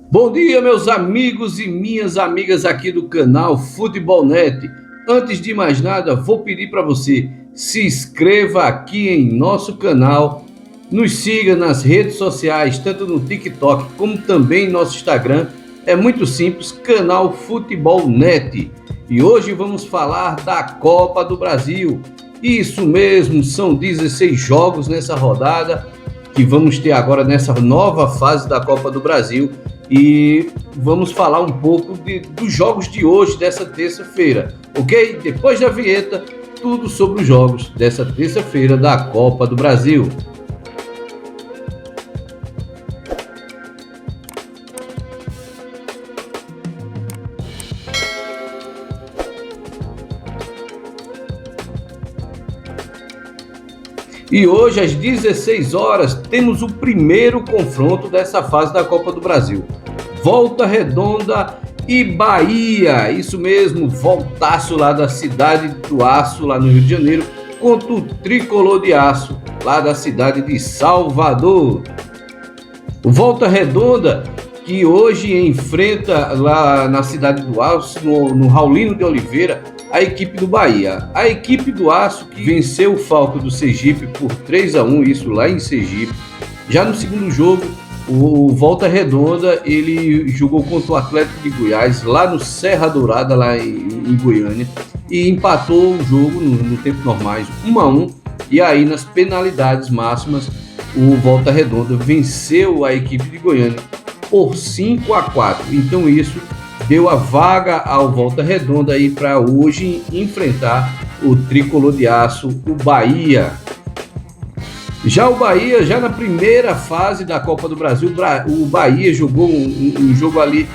Bom dia, meus amigos e minhas amigas aqui do canal Futebol Net. Antes de mais nada, vou pedir para você se inscreva aqui em nosso canal, nos siga nas redes sociais, tanto no TikTok como também no nosso Instagram. É muito simples, canal Futebol Net. E hoje vamos falar da Copa do Brasil. Isso mesmo, são 16 jogos nessa rodada que vamos ter agora nessa nova fase da Copa do Brasil. E vamos falar um pouco dos jogos de hoje, dessa terça-feira, ok? Depois da vinheta, tudo sobre os jogos dessa terça-feira da Copa do Brasil. E hoje, às 16 horas, temos o primeiro confronto dessa fase da Copa do Brasil. Volta Redonda e Bahia, isso mesmo, voltaço lá da cidade do Aço, lá no Rio de Janeiro, contra o Tricolor de Aço, lá da cidade de Salvador. O Volta Redonda, que hoje enfrenta lá na cidade do Aço, no Raulino de Oliveira, a equipe do Bahia. A equipe do Aço, que venceu o Falcão do Sergipe por 3-1, isso lá em Sergipe. Já no segundo jogo, o Volta Redonda, ele jogou contra o Atlético de Goiás, lá no Serra Dourada, lá em Goiânia, e empatou o jogo no tempo normais, 1-1, e aí nas penalidades máximas, o Volta Redonda venceu a equipe de Goiânia por 5-4. Então isso deu a vaga ao Volta Redonda aí para hoje enfrentar o Tricolor de Aço, o Bahia. Já o Bahia, já na primeira fase da Copa do Brasil, o Bahia jogou um jogo ali,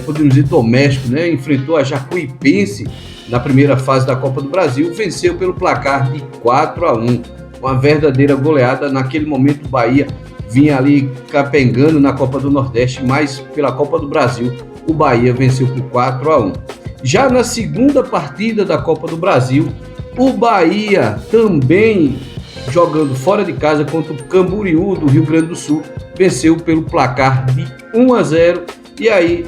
podemos dizer, doméstico, né? Enfrentou a Jacuipense na primeira fase da Copa do Brasil, venceu pelo placar de 4-1. Uma verdadeira goleada. Naquele momento o Bahia vinha ali capengando na Copa do Nordeste, mas pela Copa do Brasil o Bahia venceu por 4-1. Já na segunda partida da Copa do Brasil, o Bahia também jogando fora de casa contra o Camboriú do Rio Grande do Sul, venceu pelo placar de 1-0, e aí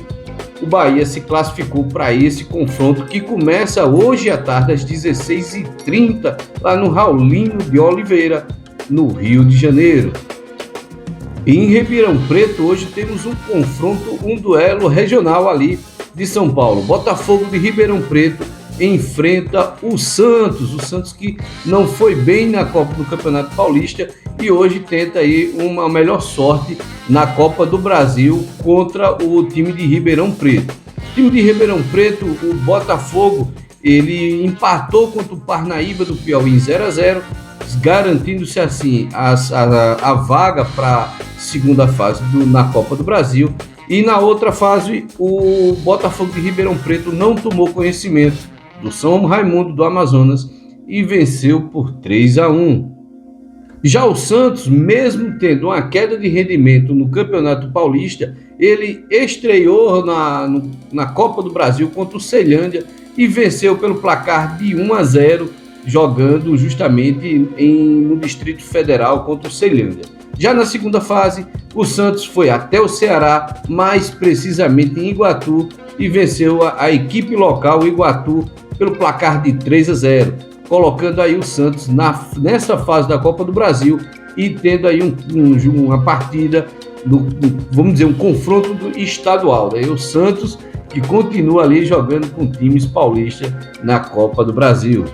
o Bahia se classificou para esse confronto que começa hoje à tarde às 16h30 lá no Raulino de Oliveira, no Rio de Janeiro. E em Ribeirão Preto hoje temos um confronto, um duelo regional ali de São Paulo. Botafogo de Ribeirão Preto enfrenta o Santos que não foi bem na Copa do Campeonato Paulista e hoje tenta aí uma melhor sorte na Copa do Brasil contra o time de Ribeirão Preto. O time de Ribeirão Preto, o Botafogo, ele empatou contra o Parnaíba do Piauí em 0-0, garantindo-se assim a vaga para a segunda fase na Copa do Brasil. E na outra fase, o Botafogo de Ribeirão Preto não tomou conhecimento do São Raimundo do Amazonas e venceu por 3-1. Já o Santos, mesmo tendo uma queda de rendimento no Campeonato Paulista, ele estreou na Copa do Brasil contra o Ceilândia e venceu pelo placar de 1-0, jogando justamente no Distrito Federal contra o Ceilândia. Já na segunda fase, o Santos foi até o Ceará, mais precisamente em Iguatu, e venceu a equipe local, o Iguatu, pelo placar de 3-0, colocando aí o Santos nessa fase da Copa do Brasil e tendo aí uma partida, vamos dizer, um confronto estadual. Né? O Santos que continua ali jogando com times paulistas na Copa do Brasil.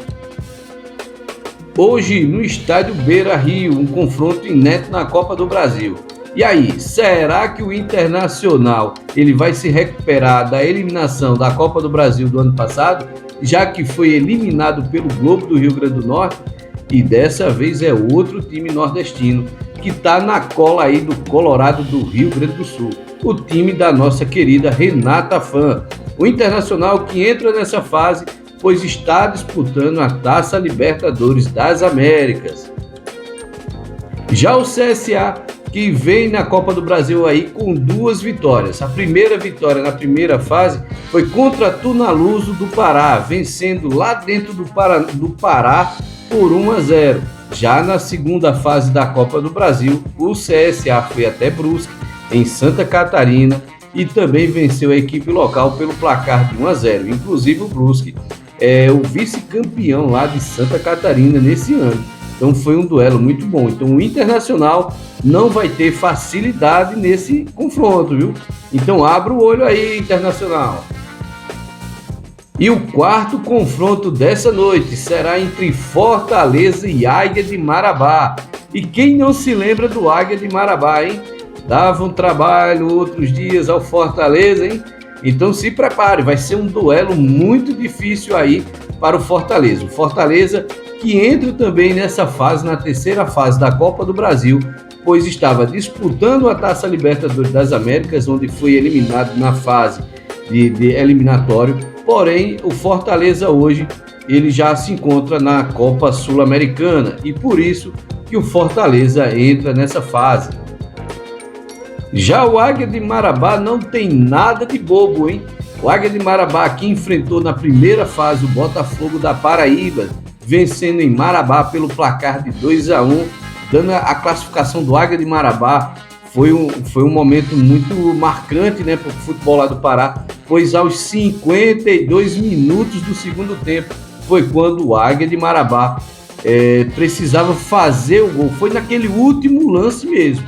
Hoje, no estádio Beira-Rio, um confronto inédito na Copa do Brasil. E aí, será que o Internacional ele vai se recuperar da eliminação da Copa do Brasil do ano passado, já que foi eliminado pelo Globo do Rio Grande do Norte? E dessa vez é outro time nordestino que está na cola aí do Colorado do Rio Grande do Sul, o time da nossa querida Renata Fã. O Internacional que entra nessa fase, pois está disputando a Taça Libertadores das Américas. Já o CSA, que vem na Copa do Brasil aí com 2 vitórias. A primeira vitória na primeira fase foi contra Tunaluso do Pará, vencendo lá dentro do Pará por 1-0. Já na segunda fase da Copa do Brasil, o CSA foi até Brusque, em Santa Catarina, e também venceu a equipe local pelo placar de 1-0. Inclusive o Brusque é o vice-campeão lá de Santa Catarina nesse ano. Então foi um duelo muito bom. Então o Internacional não vai ter facilidade nesse confronto, viu? Então abra o olho aí, Internacional. E o quarto confronto dessa noite será entre Fortaleza e Águia de Marabá. E quem não se lembra do Águia de Marabá, hein? Dava um trabalho outros dias ao Fortaleza, hein? Então se prepare, vai ser um duelo muito difícil aí para o Fortaleza. O Fortaleza que entra também nessa fase, na terceira fase da Copa do Brasil, pois estava disputando a Taça Libertadores das Américas, onde foi eliminado na fase de eliminatório. Porém, o Fortaleza hoje ele já se encontra na Copa Sul-Americana e por isso que o Fortaleza entra nessa fase. Já o Águia de Marabá não tem nada de bobo, hein? O Águia de Marabá que enfrentou na primeira fase o Botafogo da Paraíba, vencendo em Marabá pelo placar de 2-1, dando a classificação do Águia de Marabá. Foi um momento muito marcante, né, para o futebol lá do Pará, pois aos 52 minutos do segundo tempo foi quando o Águia de Marabá precisava fazer o gol. Foi naquele último lance mesmo.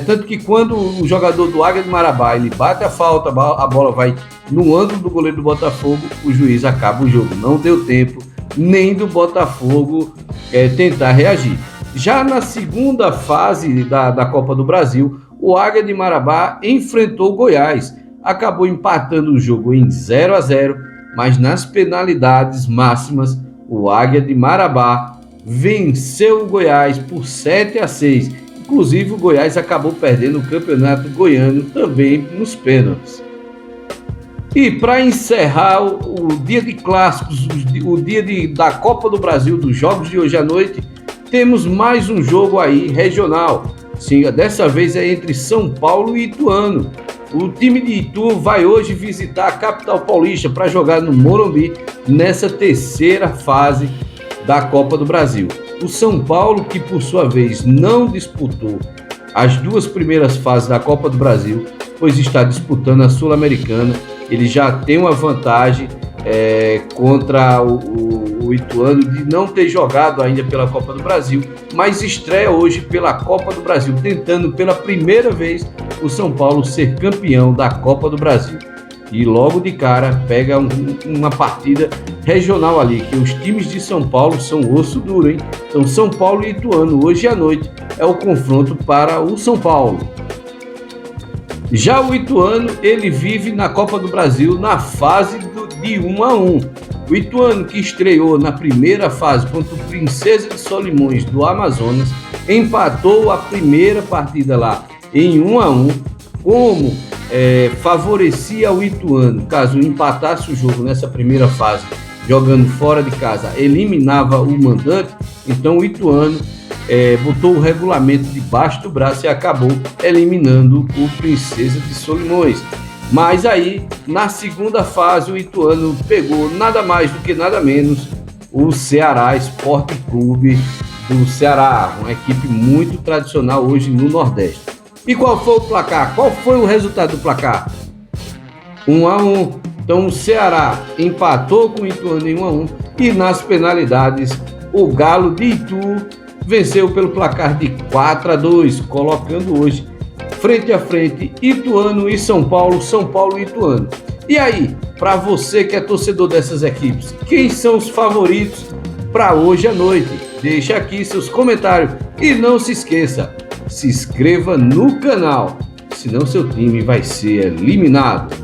Tanto que quando o jogador do Águia de Marabá ele bate a falta, a bola vai no ângulo do goleiro do Botafogo, o juiz acaba o jogo. Não deu tempo nem do Botafogo tentar reagir. Já na segunda fase da Copa do Brasil, o Águia de Marabá enfrentou o Goiás. Acabou empatando o jogo em 0-0, mas nas penalidades máximas, o Águia de Marabá venceu o Goiás por 7-6. Inclusive, o Goiás acabou perdendo o campeonato goiano também nos pênaltis. E para encerrar o dia de clássicos, o dia da Copa do Brasil, dos jogos de hoje à noite, temos mais um jogo aí regional. Sim, dessa vez é entre São Paulo e Ituano. O time de Itu vai hoje visitar a capital paulista para jogar no Morumbi nessa terceira fase da Copa do Brasil. O São Paulo, que por sua vez não disputou as duas primeiras fases da Copa do Brasil, pois está disputando a Sul-Americana, ele já tem uma vantagem contra o Ituano de não ter jogado ainda pela Copa do Brasil, mas estreia hoje pela Copa do Brasil, tentando pela primeira vez o São Paulo ser campeão da Copa do Brasil. E logo de cara pega uma partida regional ali, que os times de São Paulo são osso duro, hein? Então São Paulo e Ituano hoje à noite é o confronto para o São Paulo. Já o Ituano, ele vive na Copa do Brasil na fase de 1-1. O Ituano, que estreou na primeira fase contra o Princesa de Solimões do Amazonas, empatou a primeira partida lá em 1-1, como favorecia o Ituano, caso empatasse o jogo nessa primeira fase, jogando fora de casa, eliminava o mandante. Então o Ituano botou o regulamento debaixo do braço e acabou eliminando o Princesa de Solimões. Mas aí, na segunda fase, o Ituano pegou nada mais do que nada menos o Ceará Esporte Clube do Ceará, uma equipe muito tradicional hoje no Nordeste. E qual foi o placar? Qual foi o resultado do placar? 1-1. Então o Ceará empatou com o Ituano em 1-1 e nas penalidades o Galo de Itu venceu pelo placar de 4-2, colocando hoje frente a frente Ituano e São Paulo, São Paulo e Ituano. E aí, para você que é torcedor dessas equipes, quem são os favoritos para hoje à noite? Deixa aqui seus comentários e não se esqueça, se inscreva no canal, senão seu time vai ser eliminado.